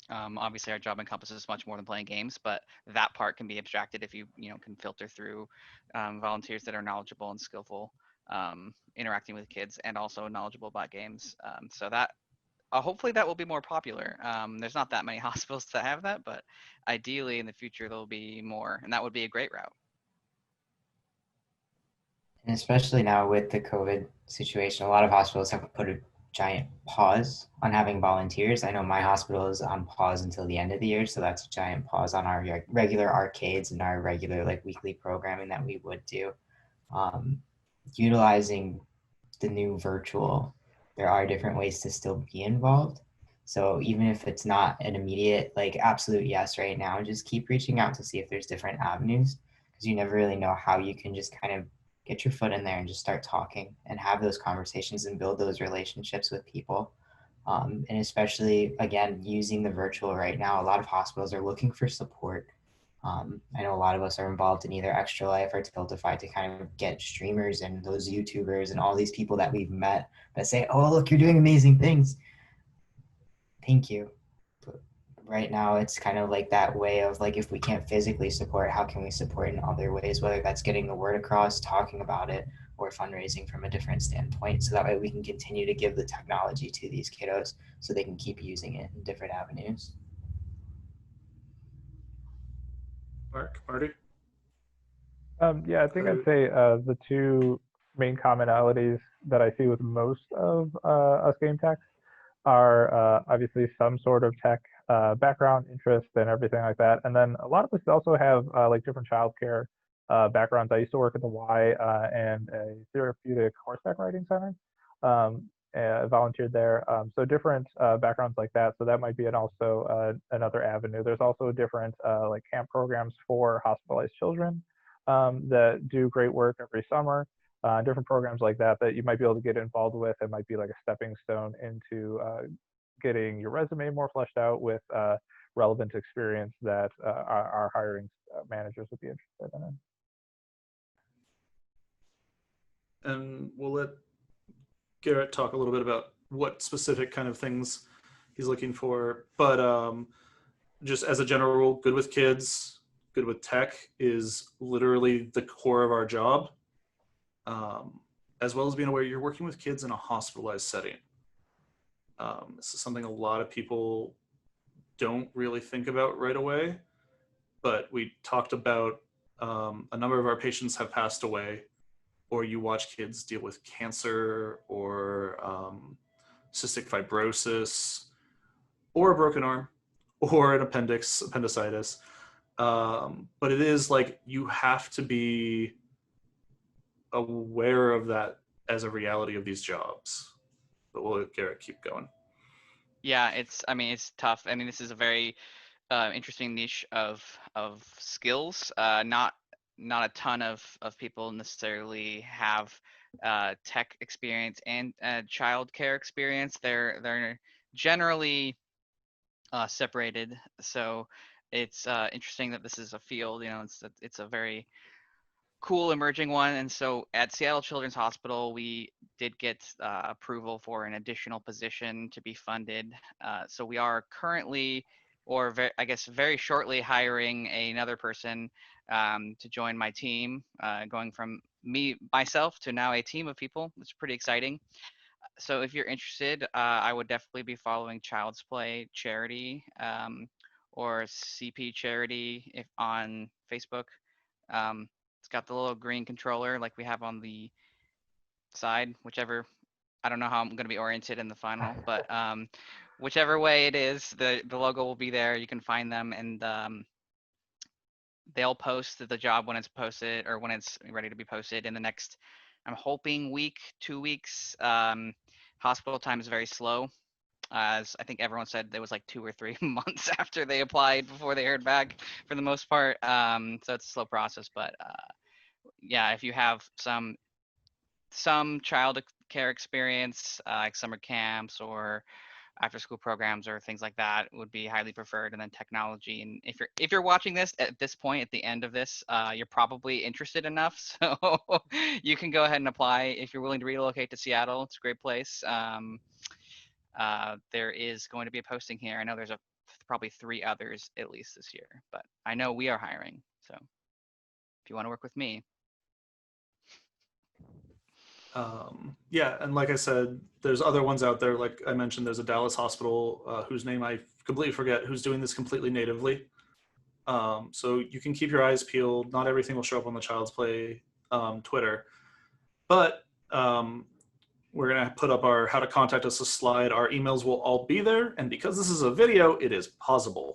Obviously our job encompasses much more than playing games, but that part can be abstracted if you can filter through volunteers that are knowledgeable and skillful interacting with kids and also knowledgeable about games. So that hopefully that will be more popular. There's not that many hospitals that have that, but ideally in the future there'll be more, and that would be a great route. And especially now with the COVID situation, a lot of hospitals have put a giant pause on having volunteers. I know my hospital is on pause until the end of the year, so that's a giant pause on our regular arcades and our regular weekly programming that we would do. Utilizing the new virtual, there are different ways to still be involved. So even if it's not an immediate absolute yes right now, just keep reaching out to see if there's different avenues, because you never really know how you can just kind of get your foot in there and just start talking and have those conversations and build those relationships with people. And especially, again, using the virtual right now, a lot of hospitals are looking for support. I know a lot of us are involved in either Extra Life or Tiltify to kind of get streamers and those YouTubers and all these people that we've met that say, oh, look, you're doing amazing things. Thank you. But right now, it's kind of that way of if we can't physically support, how can we support in other ways, whether that's getting the word across, talking about it, or fundraising from a different standpoint. So that way we can continue to give the technology to these kiddos so they can keep using it in different avenues. Marty? Yeah, I think I'd say the two main commonalities that I see with most of us game techs are obviously some sort of tech background, interest, and everything like that. And then a lot of us also have different childcare backgrounds. I used to work at the Y and a therapeutic horseback riding center. Volunteered there. So different backgrounds like that. So that might be also another avenue. There's also different camp programs for hospitalized children that do great work every summer. Different programs like that that you might be able to get involved with. It might be like a stepping stone into getting your resume more fleshed out with relevant experience that our hiring managers would be interested in. And we'll let Garrett talk a little bit about what specific kind of things he's looking for. But just as a general rule, good with kids, good with tech is literally the core of our job, as well as being aware you're working with kids in a hospitalized setting. This is something a lot of people don't really think about right away, but we talked about a number of our patients have passed away, or you watch kids deal with cancer or cystic fibrosis or a broken arm or an appendicitis. But it is like you have to be aware of that as a reality of these jobs. But we'll let Garrett keep going. Yeah, it's tough. I mean, this is a very interesting niche of skills. Not a ton of people necessarily have tech experience and child care experience. They're generally separated. So it's interesting that this is a field. You know, it's a very cool emerging one. And so at Seattle Children's Hospital, we did get approval for an additional position to be funded. So we are currently, or I guess very shortly, hiring another person to join my team, going from myself to now a team of people. It's pretty exciting. So if you're interested, I would definitely be following Child's Play Charity or CP Charity on Facebook. It's got the little green controller like we have on the side, whichever. I don't know how I'm going to be oriented in the final, but whichever way it is, the logo will be there. You can find them, and they'll post the job when it's posted or when it's ready to be posted in the next, I'm hoping, week, 2 weeks. Hospital time is very slow. As I think everyone said, there was like 2 or 3 months after they applied before they heard back for the most part. So it's a slow process, but yeah, if you have some child care experience, like summer camps or after school programs or things like that, would be highly preferred. And then technology. And if you're watching this at this point, at the end of this, you're probably interested enough. So you can go ahead and apply if you're willing to relocate to Seattle. It's a great place. There is going to be a posting here. I know there's probably 3 others at least this year, but I know we are hiring. So if you want to work with me. Yeah, and like I said, there's other ones out there. Like I mentioned, there's a Dallas hospital whose name I completely forget, who's doing this completely natively. So you can keep your eyes peeled. Not everything will show up on the Child's Play Twitter, but we're going to put up our how to contact us slide. Our emails will all be there. And because this is a video, it is pausable.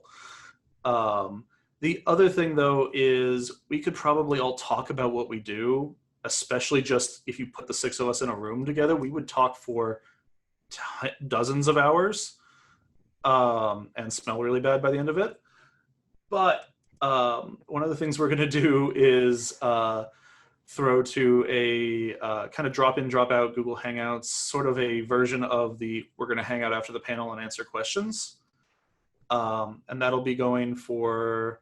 The other thing, though, is we could probably all talk about what we do, especially just if you put the 6 of us in a room together. We would talk for dozens of hours and smell really bad by the end of it. But one of the things we're going to do is throw to a kind of drop-in, drop-out Google Hangouts, sort of a version of we're going to hang out after the panel and answer questions. And that'll be going for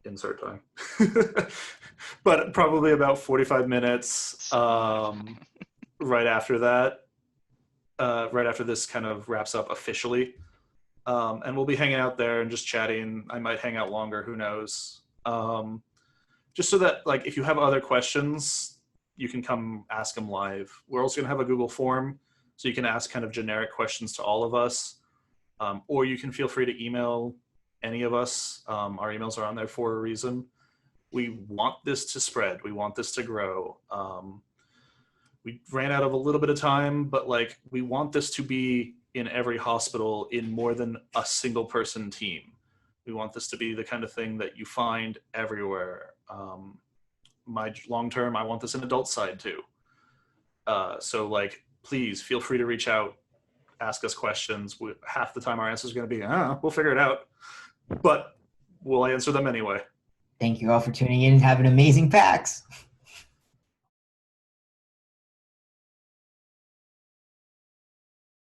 insert time, but probably about 45 minutes right after that, right after this kind of wraps up officially. And we'll be hanging out there and just chatting. I might hang out longer, who knows. Just so that, like, if you have other questions, you can come ask them live. We're also gonna have a Google form, so you can ask kind of generic questions to all of us, or you can feel free to email any of us. Our emails are on there for a reason. We want this to spread. We want this to grow. We ran out of a little bit of time, but like we want this to be in every hospital in more than a single person team. We want this to be the kind of thing that you find everywhere. My long-term, I want this in adult side too. So like, please feel free to reach out, ask us questions. Half the time our answer is going to be, we'll figure it out, but we'll answer them anyway. Thank you all for tuning in and have an amazing PAX.